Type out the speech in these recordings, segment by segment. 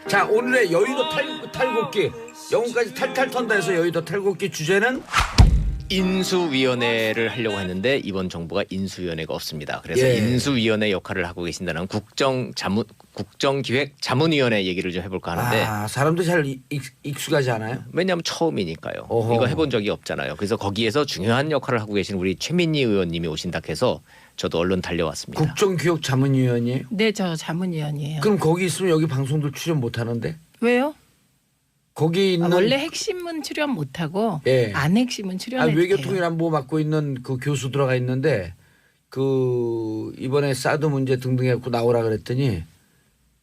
자, 오늘의 여의도 탈곡기 영혼까지 탈탈 턴다 해서 여의도 탈곡기 주제는 인수위원회를 하려고 했는데 이번 정부가 인수위원회가 없습니다. 그래서 예. 인수위원회 역할을 하고 계신다는 국정기획자문위원회 얘기를 좀 해볼까 하는데 사람도 잘 익숙하지 않아요? 왜냐하면 처음이니까요. 어허. 이거 해본 적이 없잖아요. 그래서 거기에서 중요한 역할을 하고 계신 우리 최민희 의원님이 오신다 해서 저도 얼른 달려왔습니다. 국정기획자문위원이에요? 네, 저 자문위원이에요. 그럼 거기 있으면 여기 방송도 출연 못 하는데? 왜요? 거기 있는 원래 핵심은 출연 못하고 예. 안 핵심은 출연해도 돼요. 외교통일안보 맡고 있는 그 교수 들어가 있는데 그 이번에 사드 문제 등등 해갖고 나오라 그랬더니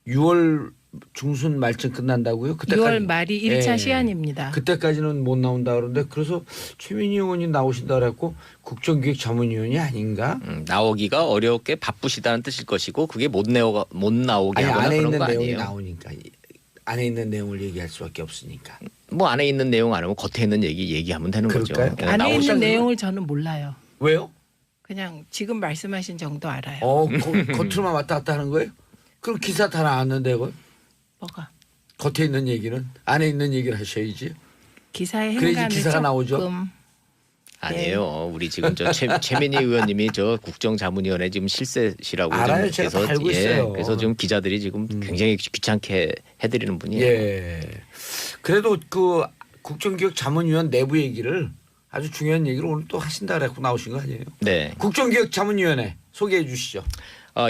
6월 중순 말쯤 끝난다고요? 6월 말이 1차 예. 시한입니다. 그때까지는 못 나온다 그러는데 그래서 최민희 의원이 나오신다 그랬고 국정기획자문위원이 아닌가? 나오기가 어렵게 바쁘시다는 뜻일 것이고 그게 못 나오게 아니 하거나 안에 그런 있는 거 내용이 아니에요. 나오니까 안에 있는 내용을 얘기할 수밖에 없으니까. 뭐 안에 있는 내용 안 하면 겉에 있는 얘기하면 되는 그럴까요? 거죠. 안에 있는 나오시는 내용을 저는 몰라요. 왜요? 그냥 지금 말씀하신 정도 알아요. 겉으로만 왔다 갔다 하는 거예요? 그럼 기사 다 나왔는데 그걸? 뭐가? 겉에 있는 얘기는 안에 있는 얘기를 하셔야지. 기사의 그래야지 행간을 기사가 나오죠. 조금 아니에요. 우리 지금 저 최민희 의원님이 저 국정자문위원회 지금 실세시라고 알아요. 좀 제가 다 알고 있어요. 그래서 지금 기자들이 지금 굉장히 귀찮게 해드리는 분이에요. 예. 그래도 그 국정기획자문위원 내부 얘기를 아주 중요한 얘기를 오늘 또 하신다 그래갖고 나오신 거 아니에요? 네. 국정기획자문위원회 소개해 주시죠.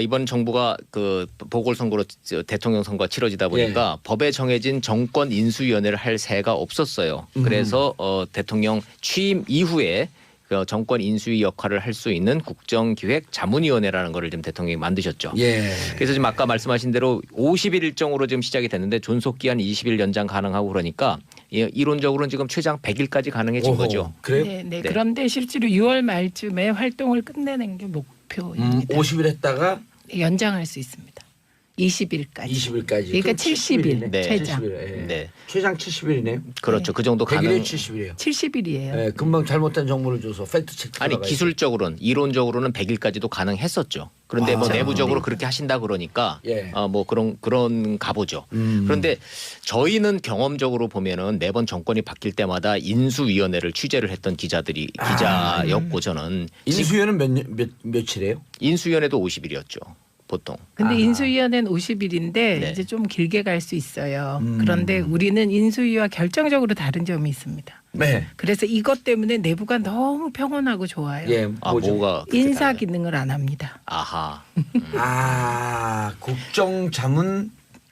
이번 정부가 그 보궐선거로 대통령 선거가 치러지다 보니까 법에 정해진 정권 인수위원회를 할 새가 없었어요. 그래서 대통령 취임 이후에 그 정권 인수위 역할을 할 수 있는 국정기획자문위원회라는 거를 지금 대통령이 만드셨죠. 예. 그래서 지금 아까 말씀하신 대로 50일 일정으로 지금 시작이 됐는데 존속 기한 20일 연장 가능하고 그러니까 이론적으로는 지금 최장 100일까지 가능해진 거죠. 그래요? 네, 네. 그런데 실제로 6월 말쯤에 활동을 끝내는 게 목표입니다. 50일 했다가 연장할 수 있습니다. 20일까지. 20일까지. 그러니까 70일 네. 최장. 70일. 예. 네. 최장 70일이네요. 그렇죠. 그 정도 100일에 가능. 70일이에요. 70일이에요. 예, 금방 잘못된 정보를 줘서 팩트 체크. 아니 기술적으로는 이론적으로는 100일까지도 가능했었죠. 그런데 뭐 내부적으로 그렇게 하신다 그러니까 예. 뭐 그런 가보죠. 그런데 저희는 경험적으로 보면은 매번 정권이 바뀔 때마다 인수위원회를 취재를 했던 기자였고 저는 인수위원은 며칠이에요? 인수위원회도 50일이었죠. 보통. 근데 인수위원회는 50일인데 네. 이제 좀 길게 갈 수 있어요. 그런데 우리는 인수위와 결정적으로 다른 점이 있습니다. 네. 그래서 이것 때문에 내부가 너무 평온하고 좋아요. 예. 뭐죠? 뭐가 그렇게 인사 달라요? 기능을 안 합니다. 아하.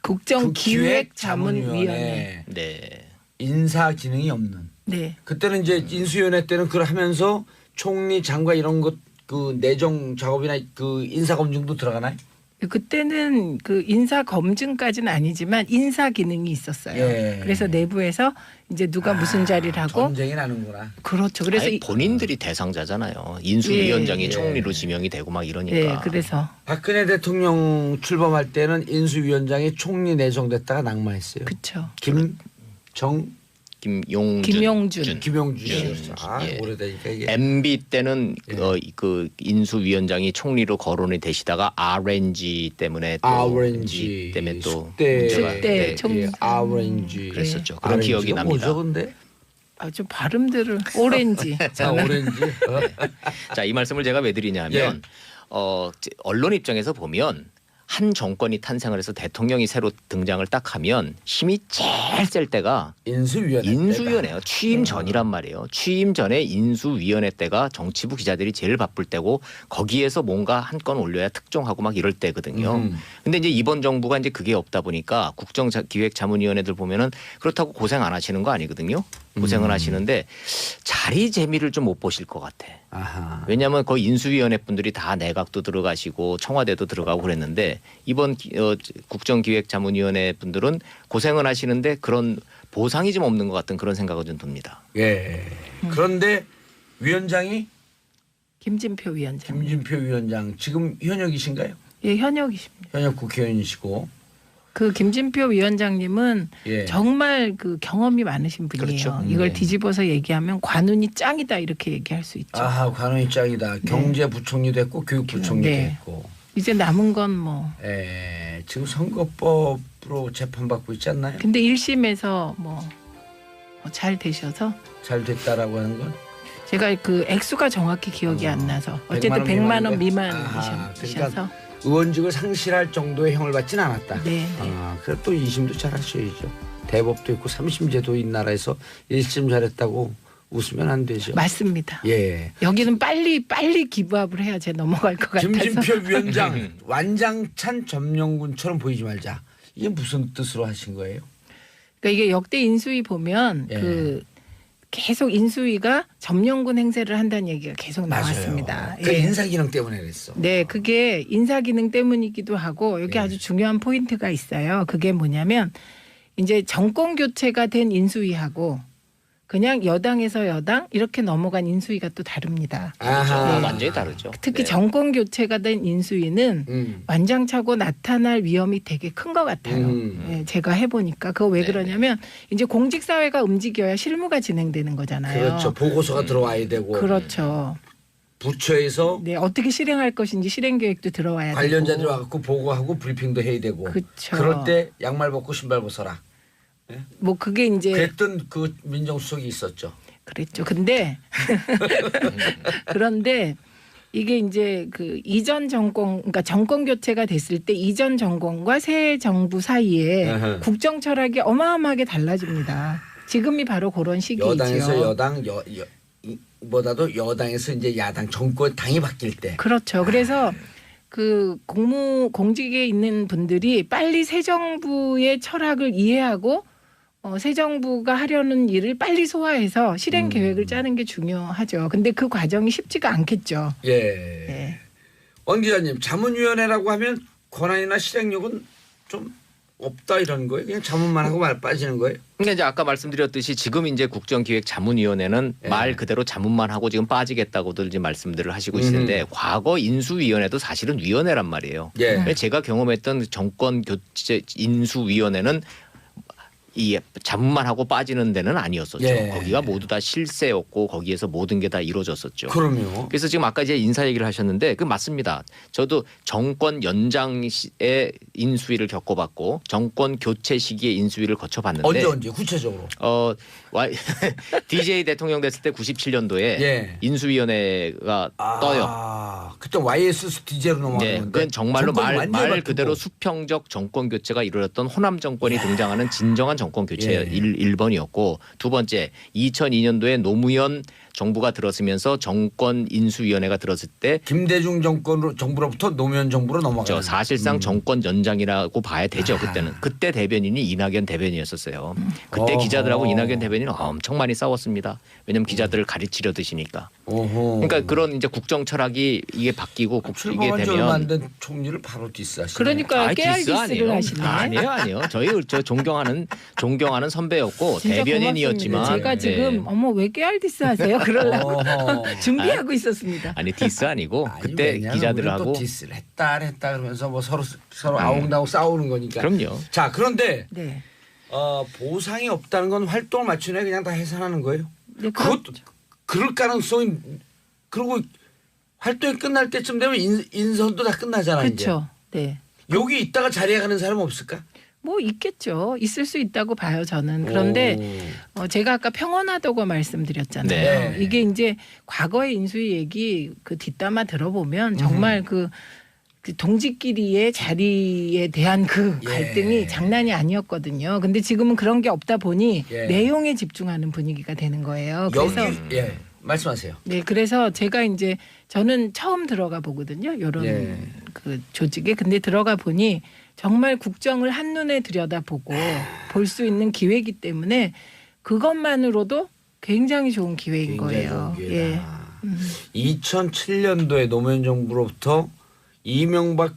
국정기획자문위원회. 네. 인사 기능이 없는. 네. 그때는 이제 인수위원회 때는 그걸 하면서 총리 장관 이런 것 그 내정 작업이나 그 인사 검증도 들어가나요? 그때는 그 인사 검증까지는 아니지만 인사 기능이 있었어요. 예. 그래서 내부에서 이제 누가 무슨 자리를 하고 전쟁이 나는구나. 그렇죠. 그래서 아니, 본인들이 대상자잖아요. 인수위원장이 예. 총리로 지명이 되고 막 이러니까. 네, 그래서 박근혜 대통령 출범할 때는 인수위원장이 총리 내정됐다가 낙마했어요. 그렇죠. 김용준. 김용준이었어. 예. 오래되니까 이게. MB 때는 그 인수위원장이 총리로 거론이 되시다가 RNG 때문에 또 RNG 때문에 또 숙대 총리. RNG 그랬었죠. 그런 기억이 납니다. 뭐죠, 근데? 좀 발음들을 오렌지. 오렌지. 자, 이 말씀을 제가 왜 드리냐면 언론 입장에서 보면 한 정권이 탄생을 해서 대통령이 새로 등장을 딱 하면 힘이 제일 셀 때가 인수위원회예요. 취임 전이란 말이에요. 취임 전에 인수위원회 때가 정치부 기자들이 제일 바쁠 때고 거기에서 뭔가 한 건 올려야 특종하고 막 이럴 때거든요. 근데 이제 이번 정부가 이제 그게 없다 보니까 국정기획자문위원회들 보면은 그렇다고 고생 안 하시는 거 아니거든요. 고생을 하시는데 자리 재미를 좀 못 보실 것 같아. 아하. 왜냐하면 거의 인수위원회 분들이 다 내각도 들어가시고 청와대도 들어가고 그랬는데 이번 국정기획자문위원회 분들은 고생을 하시는데 그런 보상이 좀 없는 것 같은 그런 생각은 좀 듭니다. 예. 그런데 위원장이 김진표 위원장. 김진표 위원장 지금 현역이신가요? 예, 현역이십니다. 현역 국회의원이시고. 그 김진표 위원장님은 예. 정말 그 경험이 많으신 분이에요. 그렇죠. 이걸 뒤집어서 얘기하면 관운이 짱이다 이렇게 얘기할 수 있죠. 아하, 관원이 짱이다. 경제부총리도 했고 교육부총리도 네. 했고. 이제 남은 건 뭐. 지금 선거법으로 재판받고 있지 않나요? 근데 1심에서 뭐 잘 되셔서 잘 됐다라고 하는 건? 제가 그 액수가 정확히 기억이 안 나서 어쨌든 100만 원 미만이셔서 의원직을 상실할 정도의 형을 받지는 않았다. 네. 그래 또 2심도 잘 하셔야죠. 대법도 있고 3심제도 이 나라에서 1심 잘했다고 웃으면 안 되죠. 맞습니다. 예. 여기는 빨리 김부합을 해야 제 넘어갈 것 같아서. 김진표 위원장 완장찬 점령군처럼 보이지 말자. 이게 무슨 뜻으로 하신 거예요? 그러니까 이게 역대 인수위 보면 예. 그 계속 인수위가 점령군 행세를 한다는 얘기가 계속 나왔습니다. 그 예. 인사기능 때문에 그랬어. 네, 그게 인사기능 때문이기도 하고 여기 예. 아주 중요한 포인트가 있어요. 그게 뭐냐면 이제 정권 교체가 된 인수위하고 그냥 여당에서 여당 이렇게 넘어간 인수위가 또 다릅니다. 아하. 완전히 다르죠. 특히 네. 정권 교체가 된 인수위는 완장차고 나타날 위험이 되게 큰 것 같아요. 예, 제가 해보니까 그거 왜 네. 그러냐면 이제 공직사회가 움직여야 실무가 진행되는 거잖아요. 그렇죠. 보고서가 들어와야 되고. 그렇죠. 부처에서 네, 어떻게 실행할 것인지 실행 계획도 들어와야 되고. 관련자들이 와갖고 보고하고 브리핑도 해야 되고. 그쵸. 그럴 때 양말 벗고 신발 벗어라. 뭐 그게 이제 그랬던 그 민정수석이 있었죠. 그랬죠. 근데 그런데 이게 이제 그 이전 정권 그러니까 정권 교체가 됐을 때 이전 정권과 새 정부 사이에 으흠. 국정 철학이 어마어마하게 달라집니다. 지금이 바로 그런 시기이죠. 여당에서 여당 보다도 여당에서 이제 야당 정권 당이 바뀔 때. 그렇죠. 그래서 그 공직에 있는 분들이 빨리 새 정부의 철학을 이해하고 새 정부가 하려는 일을 빨리 소화해서 실행 계획을 짜는 게 중요하죠. 근데 그 과정이 쉽지가 않겠죠. 예. 네. 원 기자님, 자문위원회라고 하면 권한이나 실행력은 좀 없다 이런 거예요? 그냥 자문만 하고 말 빠지는 거예요? 그러니까 이제 아까 말씀드렸듯이 지금 이제 국정기획자문위원회는 예. 말 그대로 자문만 하고 지금 빠지겠다고들 이제 말씀들을 하시고 있는데 과거 인수위원회도 사실은 위원회란 말이에요. 예. 제가 경험했던 정권 교체 인수위원회는 이 자문만 하고 빠지는 데는 아니었었죠. 예. 거기가 모두 다 실세였고 거기에서 모든 게 다 이루어졌었죠. 그럼요. 그래서 지금 아까 이제 인사 얘기를 하셨는데 그 맞습니다. 저도 정권 연장의 인수위를 겪어봤고 정권 교체 시기에 인수위를 거쳐봤는데 언제 구체적으로? DJ 대통령 됐을 때 97년도에 예. 인수위원회가 떠요. 그때 YS DJ로 넘어가는 네, 건데. 그건 정말로 정권이 완전히 말 바뀌고. 그대로 수평적 정권 교체가 이루어졌던 호남 정권이 등장하는 진정한 정권 교체 예. 1번이었고 두 번째 2002년도에 노무현 정부가 들어서면서 정권 인수위원회가 들었을 때 김대중 정부로부터 노무현 정부로 넘어가요. 사실상 정권 연장이라고 봐야 되죠. 그때는 그때 대변인이 이낙연 대변인이었었어요. 그때 어허. 기자들하고 이낙연 대변인은 엄청 많이 싸웠습니다. 왜냐하면 기자들을 가르치려 드시니까. 오호. 그러니까 그런 이제 국정 철학이 이게 바뀌고 이게 출범한 지 얼마 안 되면 된 총리를 바로 디스하시네. 그러니까 깨알 디스 디스를 하시네. 아니에요. 저희 존경하는 선배였고 진짜 대변인이었지만 고맙습니다. 제가 네. 지금 어머 왜 깨알 디스 하세요? 그러려고 어허. 준비하고 있었습니다. 아니 디스 아니고 아니, 그때 왜냐면 기자들하고 우리는 또 디스를 했다 그러면서 뭐 서로 아웅다웅 싸우는 거니까. 그럼요. 자, 그런데 네. 보상이 없다는 건 활동을 맞추네 그냥 다 해산하는 거예요. 네, 그것도 그럴 가능성이 그리고 활동이 끝날 때쯤 되면 인선도 다 끝나잖아요. 그렇죠. 네. 이제. 여기 있다가 자리에 가는 사람 없을까? 뭐 있겠죠. 있을 수 있다고 봐요, 저는. 그런데 제가 아까 평온하다고 말씀드렸잖아요. 네. 이게 이제 과거의 인수위 얘기 그 뒷담화 들어보면 정말 그 동지끼리의 자리에 대한 그 예. 갈등이 장난이 아니었거든요. 근데 지금은 그런 게 없다 보니 예. 내용에 집중하는 분위기가 되는 거예요. 그래서 여기 말씀하세요. 네, 그래서 제가 이제 저는 처음 들어가 보거든요. 이런 예. 그 조직에. 근데 들어가 보니 정말 국정을 한눈에 들여다보고 볼 수 있는 기회이기 때문에 그것만으로도 굉장히 좋은 기회인 굉장히 거예요. 좋은 예. 기회다. 2007년도에 노무현 정부로부터 이명박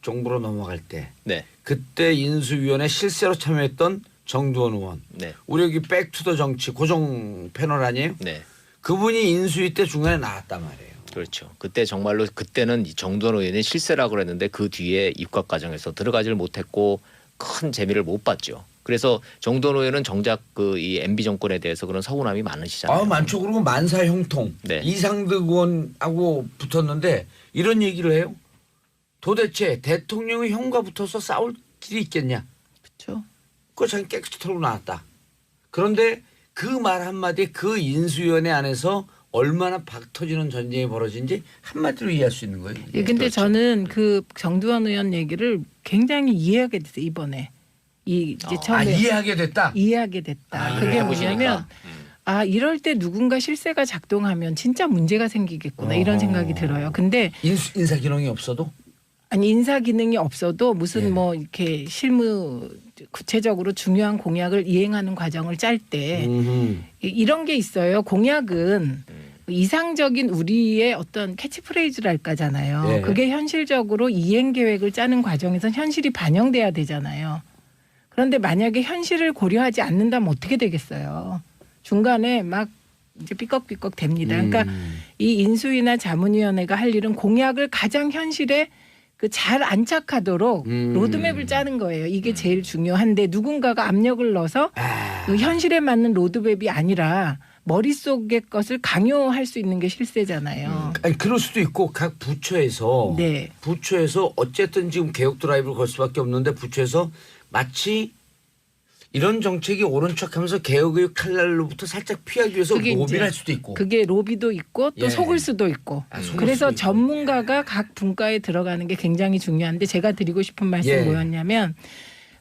정부로 넘어갈 때 네. 그때 인수위원회 실세로 참여했던 정두원 의원. 네. 우리 여기 백투더 정치 고정 패널 아니에요? 네. 그분이 인수위 때 중간에 나왔단 말이에요. 그렇죠. 그때 정말로 그때는 정두원 의원이 실세라고 그랬는데 그 뒤에 입각 과정에서 들어가지를 못했고 큰 재미를 못 봤죠. 그래서 정두원 의원은 정작 이 MB 정권에 대해서 그런 서운함이 많으시잖아요. 많죠. 그리고 만사 형통 네. 이상득 의원하고 붙었는데 이런 얘기를 해요. 도대체 대통령의 형과 붙어서 싸울 길이 있겠냐? 그렇죠. 그거 자기 깨끗이 털고 나왔다. 그런데 그 말 한마디에 그 인수위원회 안에서 얼마나 박 터지는 전쟁이 벌어진지 한마디로 이해할 수 있는 거예요. 예, 근데 그렇죠. 저는 그 정두환 의원 얘기를 굉장히 이해하게 됐어요. 이번에 이제 처음에 이해하게 됐다. 이해하게 됐다. 그게 뭐냐면 이럴 때 누군가 실세가 작동하면 진짜 문제가 생기겠구나 이런 생각이 들어요. 근데 인사 기능이 없어도 아니 인사 기능이 없어도 무슨 예. 뭐 이렇게 실무 구체적으로 중요한 공약을 이행하는 과정을 짤 때 이런 게 있어요. 공약은 이상적인 우리의 어떤 캐치프레이즈랄까잖아요. 예. 그게 현실적으로 이행 계획을 짜는 과정에서 현실이 반영돼야 되잖아요. 그런데 만약에 현실을 고려하지 않는다면 어떻게 되겠어요? 중간에 막 이제 삐걱삐걱 됩니다. 그러니까 이 인수위나 자문위원회가 할 일은 공약을 가장 현실에 그 잘 안착하도록 로드맵을 짜는 거예요. 이게 제일 중요한데 누군가가 압력을 넣어서 그 현실에 맞는 로드맵이 아니라 머릿속의 것을 강요할 수 있는 게 실세잖아요. 아니 그럴 수도 있고 각 부처에서 네. 부처에서 어쨌든 지금 개혁 드라이브를 걸 수밖에 없는데 부처에서 마치 이런 정책이 옳은 척하면서 개혁의 칼날로부터 살짝 피하기 위해서 그게 로비를 이제 할 수도 있고. 그게 로비도 있고 또 예. 속을 수도 있고. 속을 그래서 수도 있고. 전문가가 각 분과에 들어가는 게 굉장히 중요한데 제가 드리고 싶은 말씀이 예. 뭐였냐면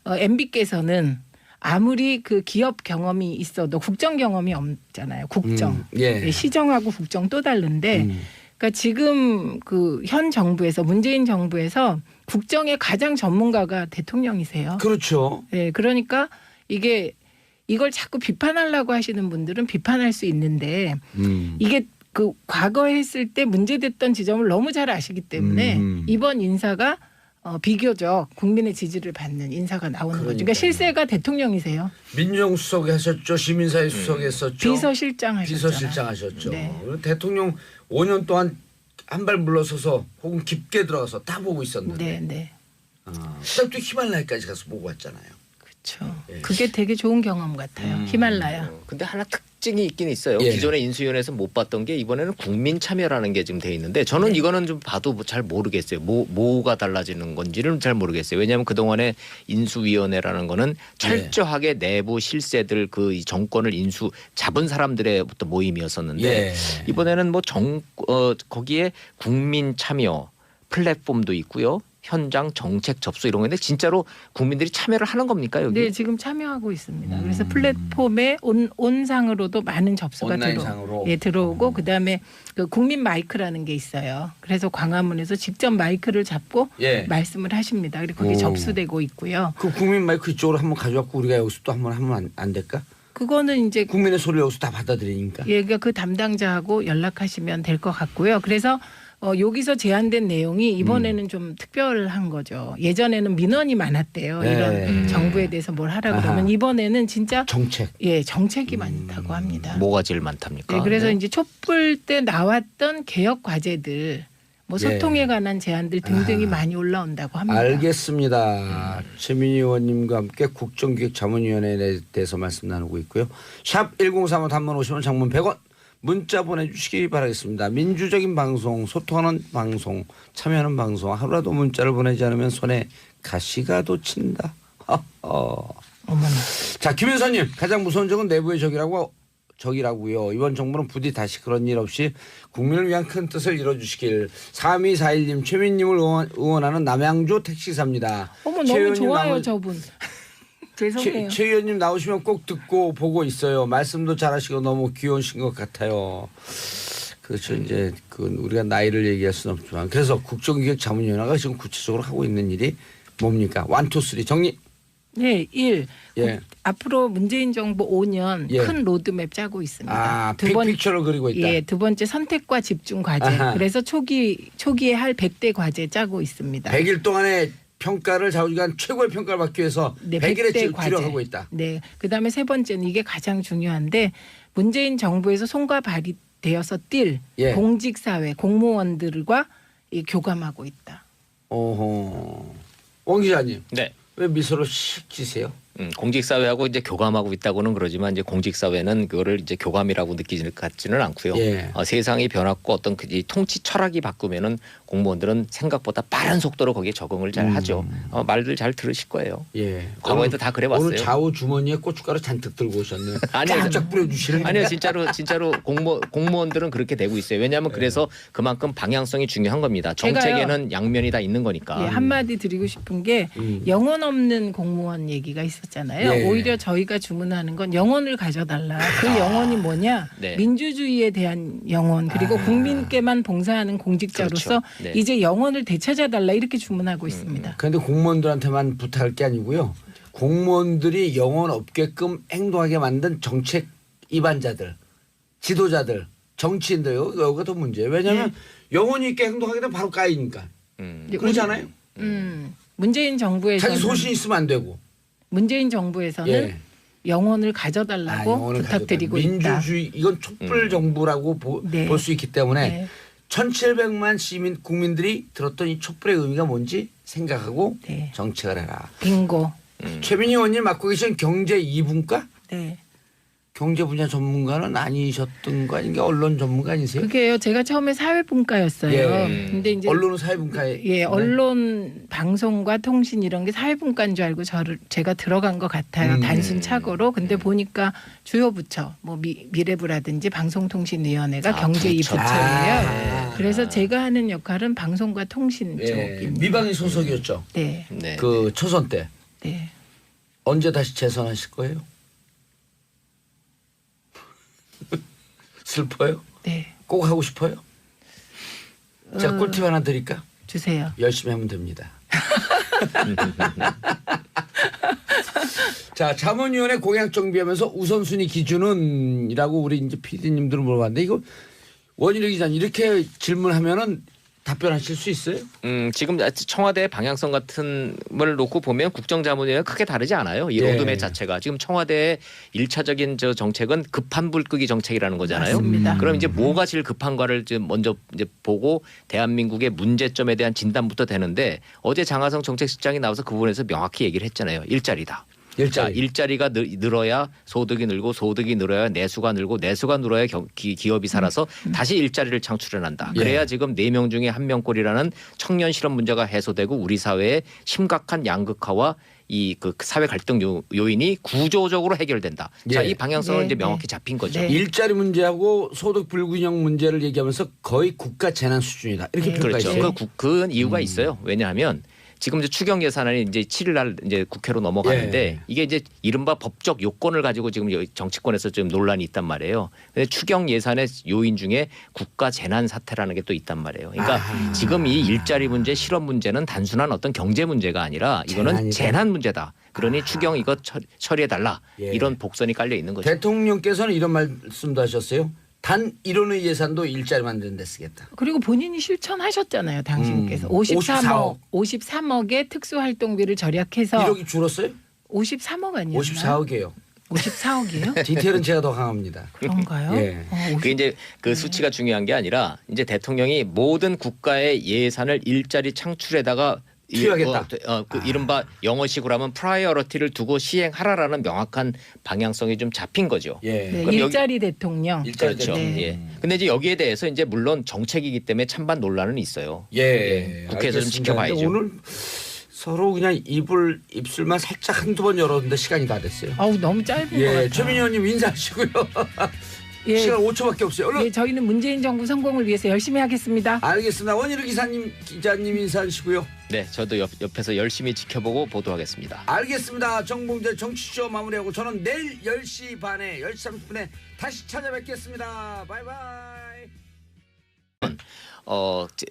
MB께서는 아무리 그 기업 경험이 있어도 국정 경험이 없잖아요. 국정. 예. 시정하고 국정 또 다른데 그러니까 지금 그 현 정부에서 문재인 정부에서 국정의 가장 전문가가 대통령이세요. 그렇죠. 네, 그러니까 이걸 자꾸 비판하려고 하시는 분들은 비판할 수 있는데 이게 그 과거에 했을 때 문제됐던 지점을 너무 잘 아시기 때문에 이번 인사가 비교적 국민의 지지를 받는 인사가 나오는 거죠. 그러니까 실세가 대통령이세요. 민정수석 하셨죠. 시민사회 수석 했었죠. 비서실장 하셨잖아요. 비서실장 하셨죠. 네. 대통령 5년 동안 한 발 물러서서 혹은 깊게 들어가서 다 보고 있었는데. 네, 네. 그다음 또 히말라야까지 가서 보고 왔잖아요. 그렇죠. 예. 그게 되게 좋은 경험 같아요. 히말라야. 근데 하나 특징이 있긴 있어요. 예. 기존의 인수위원회에서 못 봤던 게 이번에는 국민 참여라는 게 지금 돼 있는데 저는 네. 이거는 좀 봐도 잘 모르겠어요. 뭐가 달라지는 건지는 잘 모르겠어요. 왜냐하면 그동안에 인수위원회라는 거는 철저하게 내부 실세들 그 정권을 잡은 사람들의 어떤 모임이었었는데 예. 이번에는 뭐 거기에 국민 참여 플랫폼도 있고요. 현장 정책 접수 이런 건데 진짜로 국민들이 참여를 하는 겁니까 여기? 네, 지금 참여하고 있습니다. 그래서 플랫폼에 온상으로도 많은 접수가 온라인상으로. 들어오고 그다음에 그 국민 마이크라는 게 있어요. 그래서 광화문에서 직접 마이크를 잡고 예. 말씀을 하십니다. 그리고 거기 접수되고 있고요. 그 국민 마이크 이쪽으로 한번 가져왔고 우리가 여기서 또 한번 하면 안 될까? 그거는 이제 국민의 소리를 여기서 다 받아들이니까. 예, 그러니까 그 담당자하고 연락하시면 될 것 같고요. 그래서 여기서 제안된 내용이 이번에는 좀 특별한 거죠. 예전에는 민원이 많았대요. 이런 정부에 대해서 뭘 하라 그러면 이번에는 진짜 정책. 정책이 많다고 합니다. 뭐가 제일 많답니까? 네, 그래서 네. 이제 촛불 때 나왔던 개혁 과제들, 뭐 소통에 관한 제안들 등등이 많이 올라온다고 합니다. 알겠습니다. 최민희 의원님과 함께 국정기획자문위원회에 대해서 말씀 나누고 있고요. 샵 1035 단문 50원 장문 100원 문자 보내주시기 바라겠습니다. 민주적인 방송, 소통하는 방송, 참여하는 방송 하루라도 문자를 보내지 않으면 손에 가시가 돋친다. 어머나. 자, 김윤서님 가장 무서운 적은 내부의 적이라고요. 이번 정부는 부디 다시 그런 일 없이 국민을 위한 큰 뜻을 이뤄주시길. 3241님 최민님을 응원하는 남양주 택시사입니다. 어머 최 너무 의원님 좋아요 저분. 죄송해요. 최 의원님 나오시면 꼭 듣고 보고 있어요. 말씀도 잘하시고 너무 귀여우신 것 같아요. 그렇죠. 이제 우리가 나이를 얘기할 수는 없지만 그래서 국정기획자문위원회가 지금 구체적으로 하고 있는 일이 뭡니까? 1, 2, 3 정리. 네, 1. 예. 앞으로 문재인 정부 5년 예. 큰 로드맵 짜고 있습니다. 빅픽처를 그리고 있다. 예, 두 번째 선택과 집중 과제. 아하. 그래서 초기에 할 100대 과제 짜고 있습니다. 100일 동안의 평가를 좌우지간 최고의 평가를 받기 위해서 네, 100일에 100대 주력하고 있다. 네. 그다음에 세 번째는 이게 가장 중요한데 문재인 정부에서 손과 발이 되어서 뛸 예. 공직사회 공무원들과 교감하고 있다. 어허. 원 기자님. 네. 왜 미소를 씩 지세요? 공직사회하고 이제 교감하고 있다고는 그러지만 이제 공직사회는 그거를 이제 교감이라고 느끼지는 같지는 않고요. 예. 세상이 변했고 어떤 그 통치 철학이 바꾸면은 공무원들은 생각보다 빠른 속도로 거기에 적응을 잘 하죠. 말들 잘 들으실 거예요. 예. 과거에도 다 그래왔어요. 오늘 좌우 주머니에 고춧가루 잔뜩 들고 오셨네요. 아니요. 쫙쫙 뿌려주시는. 아니요, 진짜로 공무원들은 그렇게 되고 있어요. 왜냐하면 그래서 그만큼 방향성이 중요한 겁니다. 정책에는 양면이 다 있는 거니까. 예, 한마디 드리고 싶은 게 영혼 없는 공무원 얘기가 있었잖아요. 예. 오히려 저희가 주문하는 건 영혼을 가져달라. 그 영혼이 뭐냐? 네. 민주주의에 대한 영혼 그리고 국민께만 봉사하는 공직자로서 그렇죠. 네. 이제 영혼을 되찾아달라 이렇게 주문하고 있습니다. 그런데 공무원들한테만 부탁할 게 아니고요. 공무원들이 영혼 없게끔 행동하게 만든 정책 입안자들, 지도자들, 정치인들 여기가 더 문제예요. 왜냐하면 영혼이 있게 행동하게 되면 바로 까이니까. 그렇잖아요. 문재인 정부에서는 자기 소신 있으면 안 되고. 문재인 정부에서는 예. 영혼을 가져달라고 영혼을 부탁드리고 가져다. 있다. 민주주의 이건 촛불 정부라고 네. 볼 수 있기 때문에 네. 1,700만 시민 국민들이 들었던 이 촛불의 의미가 뭔지 생각하고 네. 정책을 해라. 빙고. 최민희 의원님 맡고 계신 경제 2분과 네. 경제 분야 전문가는 아니셨던 거 아닌가? 언론 전문가 아니세요? 그게요. 제가 처음에 사회분과였어요. 예. 근데 이제 언론은 사회분과에 예, 언론, 방송과 통신 이런 게 사회분과인 줄 알고 제가 들어간 것 같아요. 단순 착오로. 근데 보니까 주요 부처, 뭐 미래부라든지 방송통신위원회가 경제 이 부처. 부처예요. 그래서 제가 하는 역할은 방송과 통신 예. 쪽입니다. 미방위 소속이었죠. 네, 네. 그 초선 때 네. 언제 다시 재선하실 거예요? 슬퍼요? 네. 꼭 하고 싶어요? 제가 꿀팁 하나 드릴까? 주세요. 열심히 하면 됩니다. 자, 자문위원회 공약 정비하면서 우선순위 기준은이라고 우리 이제 PD님들은 물어봤는데 이거 원희룡 기자님 이렇게 질문하면은 답변하실 수 있어요? 지금 청와대 방향성 같은 걸 놓고 보면 국정자문위가 크게 다르지 않아요. 이 예. 로드맵 자체가 지금 청와대의 1차적인 저 정책은 급한 불 끄기 정책이라는 거잖아요. 맞습니다. 그럼 이제 뭐가 제일 급한가를 좀 먼저 이제 보고 대한민국의 문제점에 대한 진단부터 되는데 어제 장하성 정책실장이 나와서 그 부분에서 명확히 얘기를 했잖아요. 일자리다. 자, 일자리가 늘어야 소득이 늘고 소득이 늘어야 내수가 늘고 내수가 늘어야 기업이 살아서 다시 일자리를 창출해낸다. 그래야 지금 4명 중에 1명꼴이라는 청년 실업 문제가 해소되고 우리 사회의 심각한 양극화와 이 그 사회 갈등 요인이 구조적으로 해결된다. 자, 예. 이 방향성은 네, 이제 네. 명확히 잡힌 거죠. 네. 일자리 문제하고 소득 불균형 문제를 얘기하면서 거의 국가 재난 수준이다. 이렇게 네. 평가했어요. 그렇죠. 그 이유가 있어요. 왜냐하면 지금 이제 추경 예산안이 이제 7일 날 이제 국회로 넘어가는데 예. 이게 이제 이른바 법적 요건을 가지고 지금 정치권에서 좀 논란이 있단 말이에요. 근데 추경 예산의 요인 중에 국가 재난 사태라는 게 또 있단 말이에요. 그러니까 지금 이 일자리 문제, 실업 문제는 단순한 어떤 경제 문제가 아니라 이거는 재난이다. 재난 문제다. 그러니 추경 이거 처리해 달라. 예. 이런 복선이 깔려 있는 거죠. 대통령께서는 이런 말씀도 하셨어요. 단 1원의 예산도 일자리 만드는 데 쓰겠다. 그리고 본인이 실천하셨잖아요. 당신께서 54억. 53억의 특수활동비를 절약해서 1억이 줄었어요? 53억 아니었나요? 54억이에요. 54억이에요? 디테일은 제가 더 강합니다. 그런가요? 예. 그게 이제 그 수치가 중요한 게 아니라 이제 대통령이 모든 국가의 예산을 일자리 창출에다가 투여하겠다. 그 이른바 영어식으로 하면 프라이어리티를 두고 시행하라라는 명확한 방향성이 좀 잡힌 거죠. 예. 네, 그럼 일자리 대통령. 일자리 그렇죠. 대통령. 예. 근데 이제 여기에 대해서 이제 물론 정책이기 때문에 찬반 논란은 있어요. 예. 국회에서 좀 알겠습니다. 지켜봐야죠. 근데 오늘 서로 그냥 입술만 살짝 한두 번 열었는데 시간이 다 됐어요. 어우 너무 짧은 것 예. 같아요. 최민희 의원님 인사하시고요. 예. 시간 5초밖에 없어요. 얼른. 예, 저희는 문재인 정부 성공을 위해서 열심히 하겠습니다. 알겠습니다. 원희룡 기자님 인사하시고요. 네, 저도 옆에서 열심히 지켜보고 보도하겠습니다. 알겠습니다. 정봉재 정치쇼 마무리하고 저는 내일 10시 반에 10시 30분에 다시 찾아뵙겠습니다. 바이바이.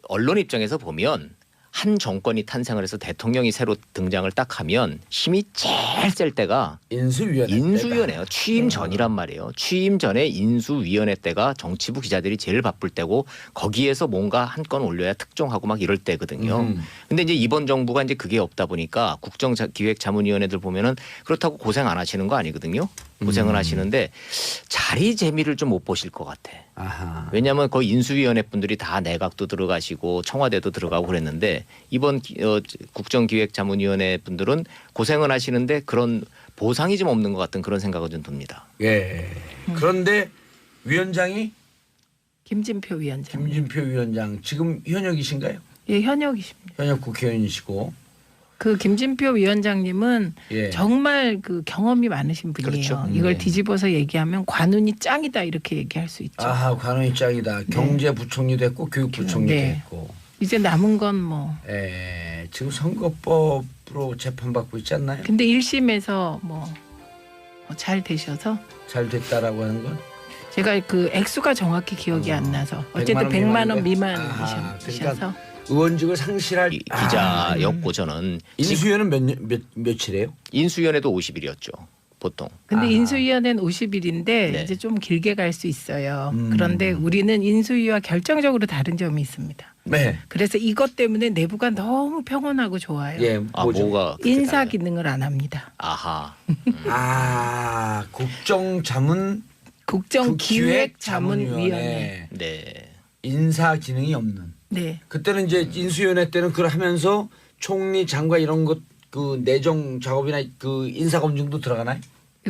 언론 입장에서 보면 한 정권이 탄생을 해서 대통령이 새로 등장을 딱 하면 힘이 제일 셀 때가 인수위원회예요. 취임 전이란 말이에요. 취임 전에 인수위원회 때가 정치부 기자들이 제일 바쁠 때고 거기에서 뭔가 한 건 올려야 특종하고 막 이럴 때거든요. 근데 이제 이번 정부가 이제 그게 없다 보니까 국정기획자문위원회들 보면은 그렇다고 고생 안 하시는 거 아니거든요. 고생을 하시는데 자리 재미를 좀 못 보실 것 같아. 아하. 왜냐하면 거의 인수위원회 분들이 다 내각도 들어가시고 청와대도 들어가고 그랬는데 이번 국정기획자문위원회 분들은 고생을 하시는데 그런 보상이 좀 없는 것 같은 그런 생각은 좀 듭니다. 예. 그런데 위원장이 김진표 위원장. 김진표 위원장 지금 현역이신가요? 예, 현역이십니다. 현역 국회의원이시고. 그 김진표 위원장님은 예. 정말 그 경험이 많으신 분이에요. 그렇죠. 이걸 네. 뒤집어서 얘기하면 관운이 짱이다 이렇게 얘기할 수 있죠. 아하, 관원이 짱이다. 경제부총리도 했고 교육부총리도 네. 했고. 이제 남은 건 뭐. 예. 지금 선거법으로 재판받고 있지 않나요? 근데 1심에서 뭐 잘 되셔서 잘 됐다라고 하는 건? 제가 그 액수가 정확히 기억이 안 나서 어쨌든 100만 원 아하, 미만이셔서 그러니까 의원직을 상실할 기자였고 저는 인수위원은 며칠이에요? 인수위원회도 50일이었죠. 보통. 근데 아하. 인수위원회는 50일인데 네. 이제 좀 길게 갈 수 있어요. 그런데 우리는 인수위와 결정적으로 다른 점이 있습니다. 네. 그래서 이것 때문에 내부가 너무 평온하고 좋아요. 예, 뭐죠? 뭐가 그렇게 인사 달라요? 기능을 안 합니다. 아하. 아, 국정자문 국정기획자문위원회. 네. 인사 기능이 없는. 네. 그때는 이제 인수위원회 때는 그걸 하면서 총리, 장관 이런 것 그 내정 작업이나 그 인사 검증도 들어가나요?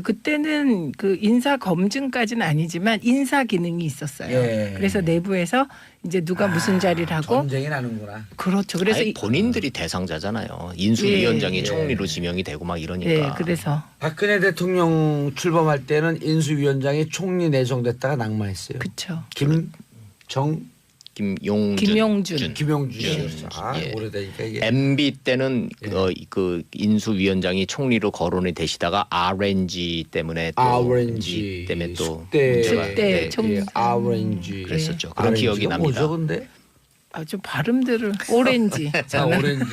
그때는 그 인사 검증까지는 아니지만 인사 기능이 있었어요. 예. 그래서 내부에서 이제 누가 무슨 자리를 하고 전쟁이 나는구나. 그렇죠. 그래서 아니, 본인들이 대상자잖아요. 인수위원장이 예. 총리로 지명이 되고 막 이러니까. 네, 그래서 박근혜 대통령 출범할 때는 인수위원장이 총리 내정됐다가 낙마했어요. 그렇죠. 김용준. 김용준이었어. 아, 예. 오래되니까 이게. MB 때는 예. 그 인수위원장이 총리로 거론이 되시다가 RNG 때문에 또 RNG 때문에 또 숙대 숙대 총리. RNG 그랬었죠. 그런 기억이 납니다. 뭐죠, 근데? 아주 발음들을 오렌지. 자, 오렌지.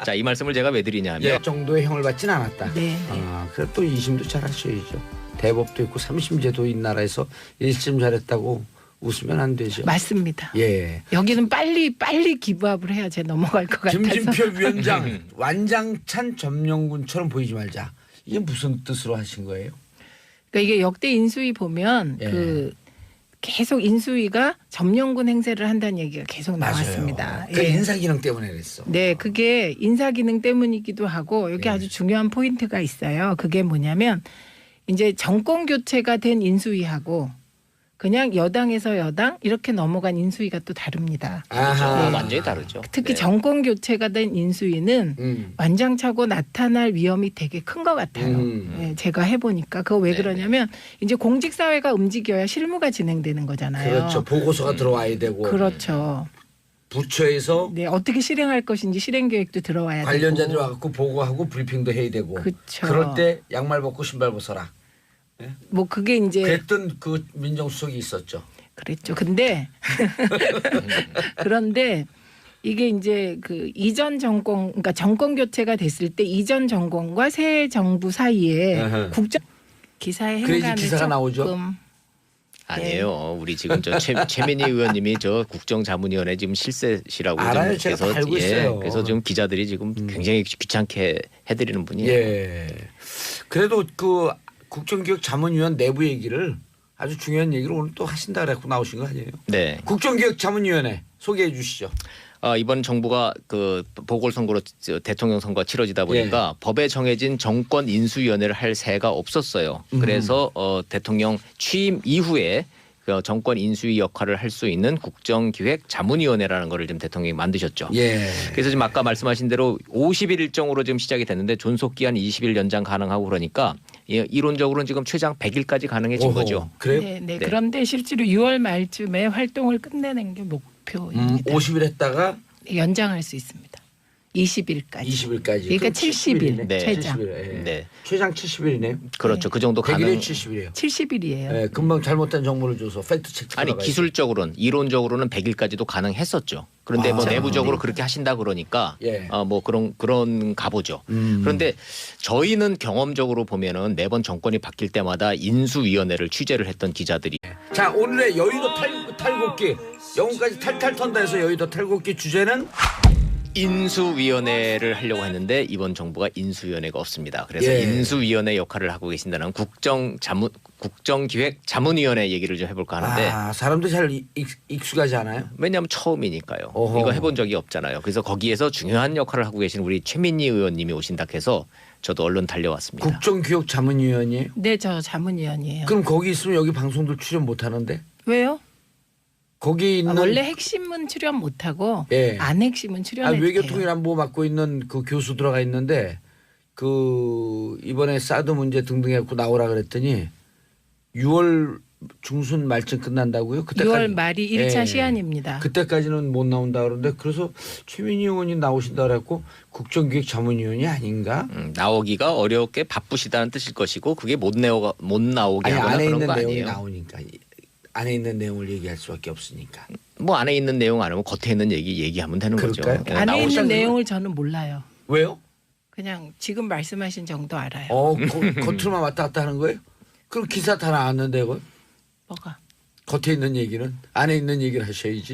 자, 이 말씀을 제가 왜 드리냐면 예, 정도의 형을 받진 않았다. 네. 아, 그래 또 2심도 잘 하셔야죠. 대법도 있고 3심제도 이 나라에서 1심 잘했다고 웃으면 안 되죠. 맞습니다. 예. 여기는 빨리 기부합을 해야 넘어갈 것 같아서. 김진표 위원장 완장찬 점령군처럼 보이지 말자. 이게 무슨 뜻으로 하신 거예요? 그러니까 이게 역대 인수위 보면 예. 그 계속 인수위가 점령군 행세를 한다는 얘기가 계속 나왔습니다. 그 예. 인사 기능 때문에 그랬어. 네, 그게 인사 기능 때문이기도 하고 여기 예. 아주 중요한 포인트가 있어요. 그게 뭐냐면 이제 정권 교체가 된 인수위하고 그냥 여당에서 여당 이렇게 넘어간 인수위가 또 다릅니다. 아하. 완전히 다르죠. 특히 네. 정권 교체가 된 인수위는 완장차고 나타날 위험이 되게 큰 것 같아요. 네, 제가 해보니까 그거 왜 네. 그러냐면 이제 공직사회가 움직여야 실무가 진행되는 거잖아요. 그렇죠. 보고서가 들어와야 되고. 그렇죠. 부처에서 네, 어떻게 실행할 것인지 실행 계획도 들어와야 관련자들이 되고. 와갖고 보고하고 브리핑도 해야 되고. 그쵸. 그럴 때 양말 벗고 신발 벗어라. 뭐 그게 이제 그랬던 그 민정수석이 있었죠. 그랬죠. 근데 그런데 이게 이제 그 이전 정권 그러니까 정권 교체가 됐을 때 이전 정권과 새 정부 사이에 아하. 국정 기사의 그래야지 행간을 기사가 조금 나오죠. 아니에요. 우리 지금 저 최민희 의원님이 저 국정자문위원회 지금 실세시라고 알아요. 좀 제가 다 알고 있어요. 그래서 좀 기자들이 지금 굉장히 귀찮게 해드리는 분이에요. 예. 그래도 그 국정기획자문위원 내부 얘기를 아주 중요한 얘기를 오늘 또 하신다 그래고 나오신 거 아니에요? 네. 국정기획자문위원회 소개해 주시죠. 이번 정부가 그 보궐선거로 대통령 선거가 치러지다 보니까 법에 정해진 정권 인수위원회를 할 새가 없었어요. 그래서 대통령 취임 이후에 그 정권 인수위 역할을 할 수 있는 국정기획자문위원회라는 거를 지금 대통령이 만드셨죠. 예. 그래서 지금 아까 말씀하신 대로 50일 일정으로 지금 시작이 됐는데 존속 기한 20일 연장 가능하고 그러니까 이론적으로는 지금 최장 100일까지 가능해진 오호. 거죠. 그래요? 네, 네. 네. 그런데 실제로 6월 말쯤에 활동을 끝내는 게 목표입니다. 50일 했다가 연장할 수 있습니다. 20일까지. 20일까지. 그러니까 70일 네. 최장. 70일. 예. 네. 최장 70일이네요. 그렇죠. 그 정도 100일에 가능. 70일이에요. 70일이에요. 예, 금방 잘못된 정보를 줘서 팩트 체크. 아니 기술적으로는 이론적으로는 100일까지도 가능했었죠. 그런데 뭐 아, 내부적으로 그렇게 하신다 그러니까 예. 뭐 그런 가보죠. 그런데 저희는 경험적으로 보면은 매번 정권이 바뀔 때마다 인수위원회를 취재를 했던 기자들이 자, 오늘의 여의도 탈곡기 영혼까지 탈탈 턴다 해서 여의도 탈곡기 주제는 인수위원회를 하려고 했는데 이번 정부가 인수위원회가 없습니다. 그래서 예. 인수위원회 역할을 하고 계신다는 국정기획자문위원회 얘기를 좀 해볼까 하는데 사람들이 잘 익숙하지 않아요? 왜냐하면 처음이니까요. 어허. 이거 해본 적이 없잖아요. 그래서 거기에서 중요한 역할을 하고 계신 우리 최민희 의원님이 오신다 해서 저도 얼른 달려왔습니다. 국정기획자문위원이에요? 네, 저 자문위원이에요. 그럼 거기 있으면 여기 방송들 출연 못 하는데? 왜요? 거기 있는 원래 핵심은 출연 못하고 예. 안 핵심은 출연해도 돼요. 외교통일안보 맡고 있는 그 교수 들어가 있는데 그 이번에 사드 문제 등등 해갖고 나오라 그랬더니 6월 중순 말쯤 끝난다고요? 6월 말이 1차 예. 시한입니다. 그때까지는 못 나온다 그러는데 그래서 최민희 의원이 나오신다 그랬고 국정기획자문위원이 아닌가? 나오기가 어렵게 바쁘시다는 뜻일 것이고 그게 못 나오게 아니 하거나 안에 그런 있는 거 내용이 아니에요. 나오니까 안에 있는 내용을 얘기할 수밖에 없으니까. 뭐 안에 있는 내용 안 하면 겉에 있는 얘기하면 되는 그럴까요? 거죠. 예, 안에 있는 나오시는 내용을 저는 몰라요. 왜요? 그냥 지금 말씀하신 정도 알아요. 겉으로만 왔다 갔다 하는 거예요? 그럼 기사 다 나왔는데 그걸? 뭐가? 겉에 있는 얘기는 안에 있는 얘기를 하셔야지.